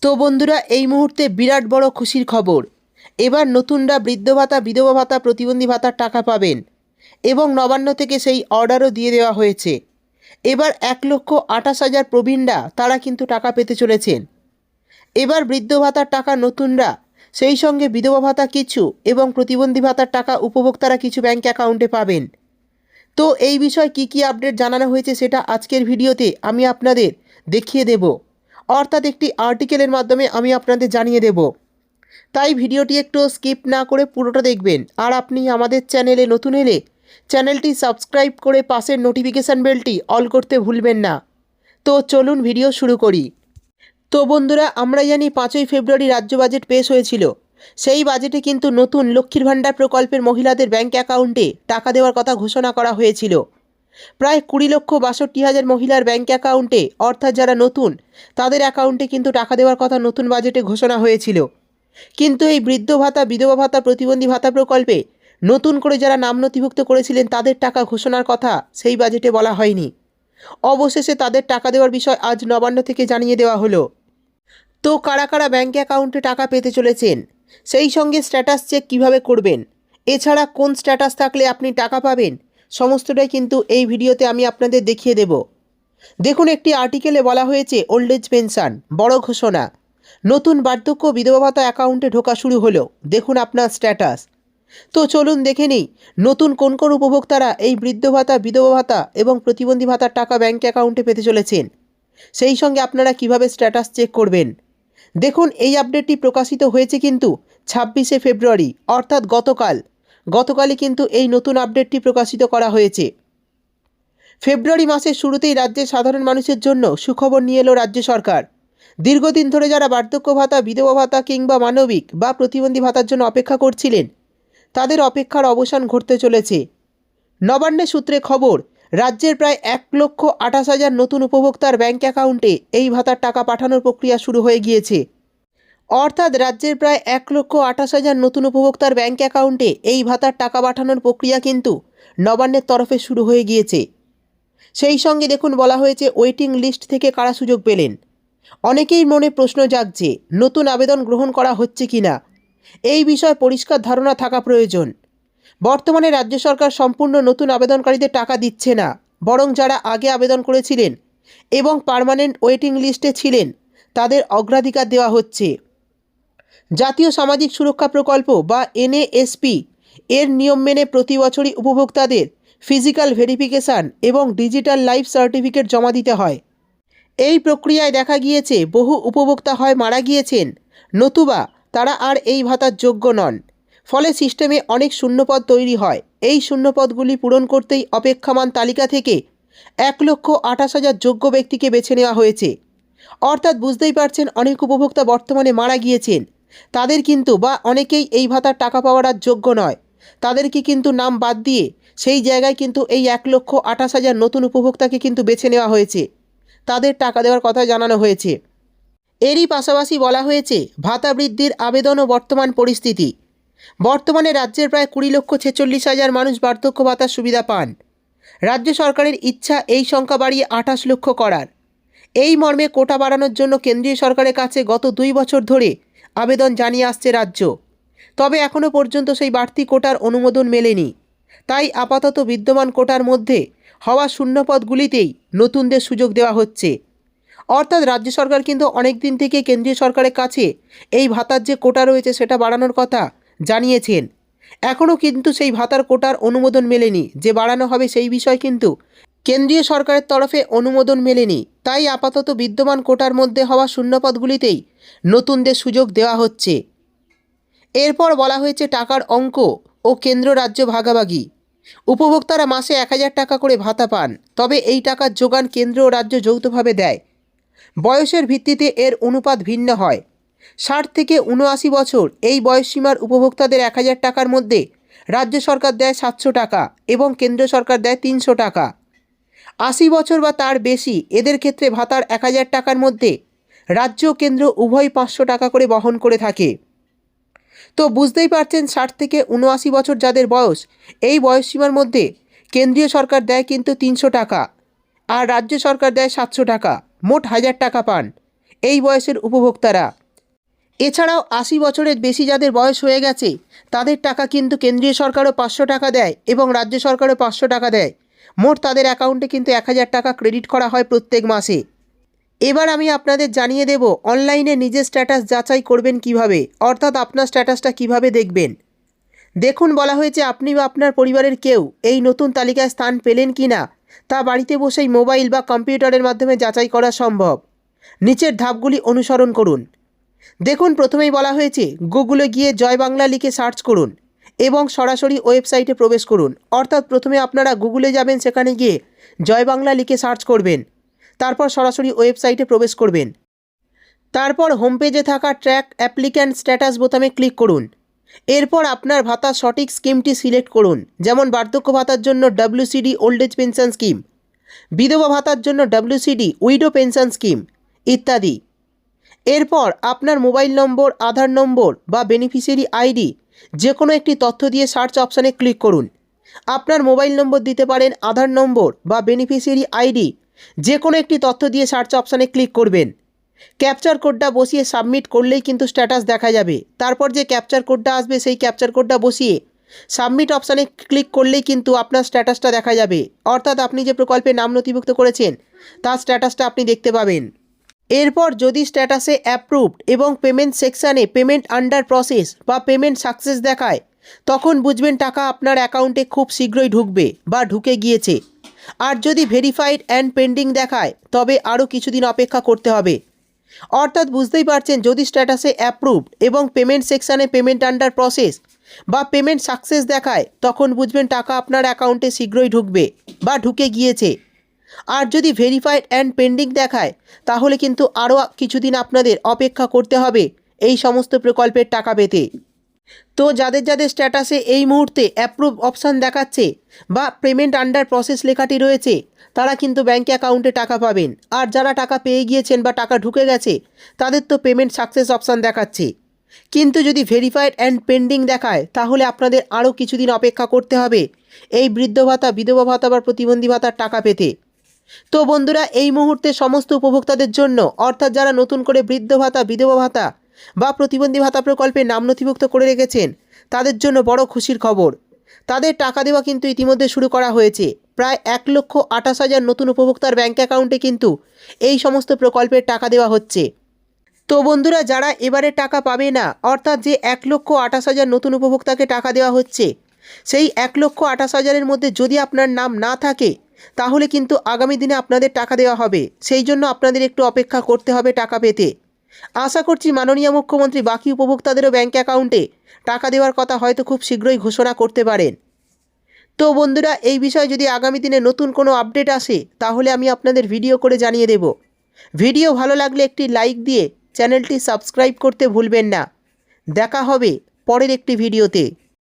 তো বন্ধুরা, এই মুহূর্তে বিরাট বড় খুশির খবর। এবার নতুনরা বৃদ্ধ ভাতা, বিধবা ভাতা, প্রতিবন্ধী ভাতার টাকা পাবেন এবং নবান্ন থেকে সেই অর্ডারও দিয়ে দেওয়া হয়েছে। এবার 1,28,000 প্রবীণরা তারা কিন্তু টাকা পেতে চলেছেন। এবার বৃদ্ধ ভাতার টাকা নতুনরা, সেই সঙ্গে বিধবা ভাতা কিছু এবং প্রতিবন্ধী ভাতার টাকা উপভোক্তারা কিছু ব্যাঙ্ক অ্যাকাউন্টে পাবেন। তো এই বিষয়ে কি আপডেট জানানো হয়েছে সেটা আজকের ভিডিওতে আমি আপনাদের দেখিয়ে দেব, অর্থাৎ একটি আর্টিকেলের মাধ্যমে আমি আপনাদের জানিয়ে দেব। তাই ভিডিওটি একটু স্কিপ না করে পুরোটা দেখবেন। আর আপনি আমাদের চ্যানেলে নতুন এলে চ্যানেলটি সাবস্ক্রাইব করে পাশের নোটিফিকেশান বেলটি অল করতে ভুলবেন না। তো চলুন ভিডিও শুরু করি। তো বন্ধুরা, আমরা জানি 5ই ফেব্রুয়ারি রাজ্য বাজেট পেশ হয়েছিল। সেই বাজেটে কিন্তু নতুন লক্ষ্মীর ভাণ্ডার প্রকল্পের মহিলাদের ব্যাঙ্ক অ্যাকাউন্টে টাকা দেওয়ার কথা ঘোষণা করা হয়েছিল। প্রায় 20,62,000 মহিলার ব্যাঙ্ক অ্যাকাউন্টে, অর্থাৎ যারা নতুন, তাদের অ্যাকাউন্টে কিন্তু টাকা দেওয়ার কথা নতুন বাজেটে ঘোষণা হয়েছিল। কিন্তু এই বৃদ্ধ ভাতা, বিধবা ভাতা, প্রতিবন্ধী ভাতা প্রকল্পে নতুন করে যারা নাম নথিভুক্ত করেছিলেন তাদের টাকা ঘোষণার কথা সেই বাজেটে বলা হয়নি। অবশেষে তাদের টাকা দেওয়ার বিষয় আজ নবান্ন থেকে জানিয়ে দেওয়া হলো। তো কারা কারা ব্যাঙ্ক অ্যাকাউন্টে টাকা পেতে চলেছেন, সেই সঙ্গে স্ট্যাটাস চেক কিভাবে করবেন, এছাড়া কোন স্ট্যাটাস থাকলে আপনি টাকা পাবেন, সমস্তটাই কিন্তু এই ভিডিওতে আমি আপনাদের দেখিয়ে দেব। দেখুন, একটি আর্টিকেলে বলা হয়েছে ওল্ড এজ পেনশন বড় ঘোষণা, নতুন বার্ধক্য বিধবা ভাতা অ্যাকাউন্টে ঢোকা শুরু হলো, দেখুন আপনার স্ট্যাটাস। তো চলুন দেখে নিই নতুন কোন কোন উপভোক্তারা এই বৃদ্ধ ভাতা, বিধবা ভাতা এবং প্রতিবন্ধী ভাতার টাকা ব্যাঙ্ক অ্যাকাউন্টে পেতে চলেছেন, সেই সঙ্গে আপনারা কিভাবে স্ট্যাটাস চেক করবেন। দেখুন, এই আপডেটটি প্রকাশিত হয়েছে কিন্তু 26শে ফেব্রুয়ারি, অর্থাৎ গতকালই কিন্তু এই নতুন আপডেটটি প্রকাশিত করা হয়েছে। ফেব্রুয়ারি মাসের শুরুতেই রাজ্যের সাধারণ মানুষের জন্য সুখবর নিয়ে এলো রাজ্য সরকার। দীর্ঘদিন ধরে যারা বার্ধক্য ভাতা, বিধবা ভাতা কিংবা মানবিক বা প্রতিবন্ধী ভাতার জন্য অপেক্ষা করছিলেন, তাদের অপেক্ষার অবসান ঘটতে চলেছে। নবান্নের সূত্রে খবর, রাজ্যের প্রায় 1,28,000 নতুন উপভোক্তার ব্যাঙ্ক অ্যাকাউন্টে এই ভাতার টাকা পাঠানোর প্রক্রিয়া শুরু হয়ে গিয়েছে। অর্থাৎ রাজ্যের প্রায় 1,28,000 নতুন উপভোক্তার ব্যাঙ্ক অ্যাকাউন্টে এই ভাতার টাকা পাঠানোর প্রক্রিয়া কিন্তু নবান্নের তরফে শুরু হয়ে গিয়েছে। সেই সঙ্গে দেখুন, বলা হয়েছে ওয়েটিং লিস্ট থেকে কারা সুযোগ পেলেন। অনেকেই মনে প্রশ্ন জাগছে, নতুন আবেদন গ্রহণ করা হচ্ছে কিনা, এই বিষয়ে পরিষ্কার ধারণা থাকা প্রয়োজন। বর্তমানে রাজ্য সরকার সম্পূর্ণ নতুন আবেদনকারীদের টাকা দিচ্ছে না, বরং যারা আগে আবেদন করেছিলেন এবং পার্মানেন্ট ওয়েটিং লিস্টে ছিলেন তাদের অগ্রাধিকার দেওয়া হচ্ছে। জাতীয় সামাজিক সুরক্ষা প্রকল্প বা NASP এর নিয়ম মেনে প্রতি বছরই উপভোক্তাদের ফিজিক্যাল ভেরিফিকেশান এবং ডিজিটাল লাইফ সার্টিফিকেট জমা দিতে হয়। এই প্রক্রিয়ায় দেখা গিয়েছে বহু উপভোক্তা হয় মারা গিয়েছেন, নতুবা তারা আর এই ভাতার যোগ্য নন। ফলে সিস্টেমে অনেক শূন্যপদ তৈরি হয়। এই শূন্যপদগুলি পূরণ করতেই অপেক্ষমান তালিকা থেকে 1,28,000 যোগ্য ব্যক্তিকে বেছে নেওয়া হয়েছে। অর্থাৎ বুঝতেই পারছেন, অনেক উপভোক্তা বর্তমানে মারা গিয়েছেন, তাদের কিন্তু বা অনেকেই এই ভাতার টাকা পাওয়ার আর যোগ্য নয়, তাদেরকে কিন্তু নাম বাদ দিয়ে সেই জায়গায় কিন্তু এই 1,28,000 নতুন উপভোক্তাকে কিন্তু বেছে নেওয়া হয়েছে, তাদের টাকা দেওয়ার কথা জানানো হয়েছে। এরই পাশাপাশি বলা হয়েছে ভাতা বৃদ্ধির আবেদন ও বর্তমান পরিস্থিতি। বর্তমানে রাজ্যের প্রায় 20,46,000 মানুষ বার্ধক্য ভাতার সুবিধা পান। রাজ্য সরকারের ইচ্ছা এই সংখ্যা বাড়িয়ে 28 লক্ষ করার। এই মর্মে কোটা বাড়ানোর জন্য কেন্দ্রীয় সরকারের কাছে গত 2 বছর ধরে আবেদন জানিয়ে আসছে রাজ্য। তবে এখনও পর্যন্ত সেই বাড়তি কোটার অনুমোদন মেলেনি। তাই আপাতত বিদ্যমান কোটার মধ্যে হওয়া শূন্যপদগুলিতেই নতুনদের সুযোগ দেওয়া হচ্ছে। অর্থাৎ রাজ্য সরকার কিন্তু অনেক দিন থেকে কেন্দ্রীয় সরকারের কাছে এই ভাতার যে কোটা রয়েছে সেটা বাড়ানোর কথা জানিয়েছেন। এখনও কিন্তু সেই ভাতার কোটার অনুমোদন মেলেনি, যে বাড়ানো হবে সেই বিষয় কিন্তু কেন্দ্রীয় সরকারের তরফে অনুমোদন মেলেনি। তাই আপাতত বিদ্যমান কোটার মধ্যে হওয়া শূন্যপদগুলিতেই নতুনদের সুযোগ দেওয়া হচ্ছে। এরপর বলা হয়েছে টাকার অঙ্ক ও কেন্দ্র রাজ্য ভাগাভাগি। উপভোক্তারা মাসে 1,000 টাকা করে ভাতা পান, তবে এই টাকার যোগান কেন্দ্র ও রাজ্য যৌথভাবে দেয়। বয়সের ভিত্তিতে এর অনুপাত ভিন্ন হয়। 60 থেকে 79 বছর এই বয়সসীমার উপভোক্তাদের 1,000 টাকার মধ্যে রাজ্য সরকার দেয় 700 টাকা এবং কেন্দ্র সরকার দেয় 300 টাকা। 80 বছর বা তার বেশি এদের ক্ষেত্রে ভাতার 1,000 টাকার মধ্যে রাজ্য ও কেন্দ্র উভয় 500 টাকা করে বহন করে থাকে। তো বুঝতেই পারছেন, 60 থেকে 79 বছর যাদের বয়স, এই বয়সসীমার মধ্যে কেন্দ্রীয় সরকার দেয় কিন্তু 300 টাকা আর রাজ্য সরকার দেয় 700 টাকা, মোট 1,000 টাকা পান। এই বয়সের উপভোক্তারা। এছাড়াও 80 বছরের বেশি যাদের বয়স হয়ে গেছে তাদের টাকা কিন্তু কেন্দ্রীয় সরকারও 500 টাকা দেয় এবং রাজ্য সরকারও 500 টাকা দেয়। মোট তাদের অ্যাকাউন্টে কিন্তু 1000 টাকা ক্রেডিট করা হয় প্রত্যেক মাসে। এবার আমি আপনাদের জানিয়ে দেব অনলাইনে নিজের স্ট্যাটাস যাচাই করবেন কিভাবে, অর্থাৎ আপনার স্ট্যাটাসটা কিভাবে দেখবেন। দেখুন, বলা হয়েছে আপনি বা আপনার পরিবারের কেউ এই নতুন তালিকায় স্থান পেলেন কি না তা বাড়িতে বসেই মোবাইল বা কম্পিউটারের মাধ্যমে যাচাই করা সম্ভব। নিচের ধাপগুলি অনুসরণ করুন। দেখুন, প্রথমেই বলা হয়েছে গুগলে গিয়ে জয় বাংলা লিখে সার্চ করুন এবং সরাসরি ওয়েবসাইটে প্রবেশ করুন। অর্থাৎ প্রথমে আপনারা গুগলে যাবেন, সেখানে গিয়ে জয় বাংলা লিখে সার্চ করবেন, তারপর সরাসরি ওয়েবসাইটে প্রবেশ করবেন। তারপর হোম পেজে থাকা ট্র্যাক অ্যাপ্লিক্যান্ট স্ট্যাটাস বোতামে ক্লিক করুন। এরপর আপনার ভাতার সঠিক স্কিমটি সিলেক্ট করুন, যেমন বার্ধক্য ভাতার জন্য WCD old age pension scheme, বিধবা ভাতার জন্য WCD উইডো পেনশন স্কিম ইত্যাদি। এরপর আপনার মোবাইল নম্বর, আধার নম্বর বা বেনিফিশিয়ারি আইডি যে কোনো একটি তথ্য দিয়ে সার্চ অপশানে ক্লিক করুন। আপনার মোবাইল নম্বর দিতে পারেন, আধার নম্বর বা বেনিফিশিয়ারি আইডি যে কোনো একটি তথ্য দিয়ে সার্চ অপশানে ক্লিক করবেন। ক্যাপচার কোডটা বসিয়ে সাবমিট করলেই কিন্তু স্ট্যাটাস দেখা যাবে। তারপর যে ক্যাপচার কোডটা আসবে সেই ক্যাপচার কোডটা বসিয়ে সাবমিট অপশানে ক্লিক করলেই কিন্তু আপনার স্ট্যাটাসটা দেখা যাবে, অর্থাৎ আপনি যে প্রকল্পে নাম নথিভুক্ত করেছেন তার স্ট্যাটাসটা আপনি দেখতে পাবেন। এরপর যদি স্ট্যাটাসে অ্যাপ্রুভড এবং পেমেন্ট সেকশানে পেমেন্ট আন্ডার প্রসেস বা পেমেন্ট সাকসেস দেখায় তখন বুঝবেন টাকা আপনার অ্যাকাউন্টে খুব শীঘ্রই ঢুকবে বা ঢুকে গিয়েছে। আর যদি ভেরিফাইড অ্যান্ড পেন্ডিং দেখায় তবে আরও কিছুদিন অপেক্ষা করতে হবে। অর্থাৎ বুঝতেই পারছেন, যদি স্ট্যাটাসে অ্যাপ্রুভড এবং পেমেন্ট সেকশানে পেমেন্ট আন্ডার প্রসেস বা পেমেন্ট সাকসেস দেখায় তখন বুঝবেন টাকা আপনার অ্যাকাউন্টে শীঘ্রই ঢুকবে বা ঢুকে গিয়েছে। আর যদি ভেরিফাইড অ্যান্ড পেন্ডিং দেখায় তাহলে কিন্তু আরও কিছুদিন আপনাদের অপেক্ষা করতে হবে এই সমস্ত প্রকল্পের টাকা পেতে। তো যাদের যাদের স্ট্যাটাসে এই মুহূর্তে অ্যাপ্রুভ অপশান দেখাচ্ছে বা পেমেন্ট আন্ডার প্রসেস লেখাটি রয়েছে তারা কিন্তু ব্যাঙ্ক অ্যাকাউন্টে টাকা পাবেন। আর যারা টাকা পেয়ে গিয়েছেন বা টাকা ঢুকে গেছে তাদের তো পেমেন্ট সাকসেস অপশান দেখাচ্ছে। কিন্তু যদি ভেরিফাইড অ্যান্ড পেন্ডিং দেখায় তাহলে আপনাদের আরও কিছুদিন অপেক্ষা করতে হবে এই বৃদ্ধ ভাতা, বিধবা ভাতা বা প্রতিবন্ধী ভাতার টাকা পেতে। তো বন্ধুরা, এই মুহূর্তে সমস্ত উপভোক্তাদের জন্য, অর্থাৎ যারা নতুন করে বৃদ্ধ ভাতা, বিধবা ভাতা বা প্রতিবন্ধী ভাতা প্রকল্পে নাম নথিভুক্ত করে রেখেছেন তাদের জন্য বড় খুশির খবর। তাদের টাকা দেওয়া কিন্তু ইতিমধ্যে শুরু করা হয়েছে। প্রায় 1,28,000 নতুন উপভোক্তার ব্যাঙ্ক অ্যাকাউন্টে কিন্তু এই সমস্ত প্রকল্পের টাকা দেওয়া হচ্ছে। তো বন্ধুরা, যারা এবারে টাকা পাবে না, অর্থাৎ যে 1,28,000 নতুন উপভোক্তাকে টাকা দেওয়া হচ্ছে সেই 1,28,000-এর মধ্যে যদি আপনার নাম না থাকে তাহলে কিন্তু আগামী দিনে আপনাদের টাকা দেওয়া হবে। সেই জন্য আপনাদের একটু অপেক্ষা করতে হবে টাকা পেতে। আশা করছি মাননীয় মুখ্যমন্ত্রী বাকি উপভোক্তাদেরও ব্যাঙ্ক অ্যাকাউন্টে টাকা দেওয়ার কথা হয়তো খুব শীঘ্রই ঘোষণা করতে পারেন। তো বন্ধুরা, এই বিষয়ে যদি আগামী দিনে নতুন কোনো আপডেট আসে তাহলে আমি আপনাদের ভিডিও করে জানিয়ে দেব। ভিডিও ভালো লাগলে একটি লাইক দিয়ে চ্যানেলটি সাবস্ক্রাইব করতে ভুলবেন না। দেখা হবে পরের একটি ভিডিওতে।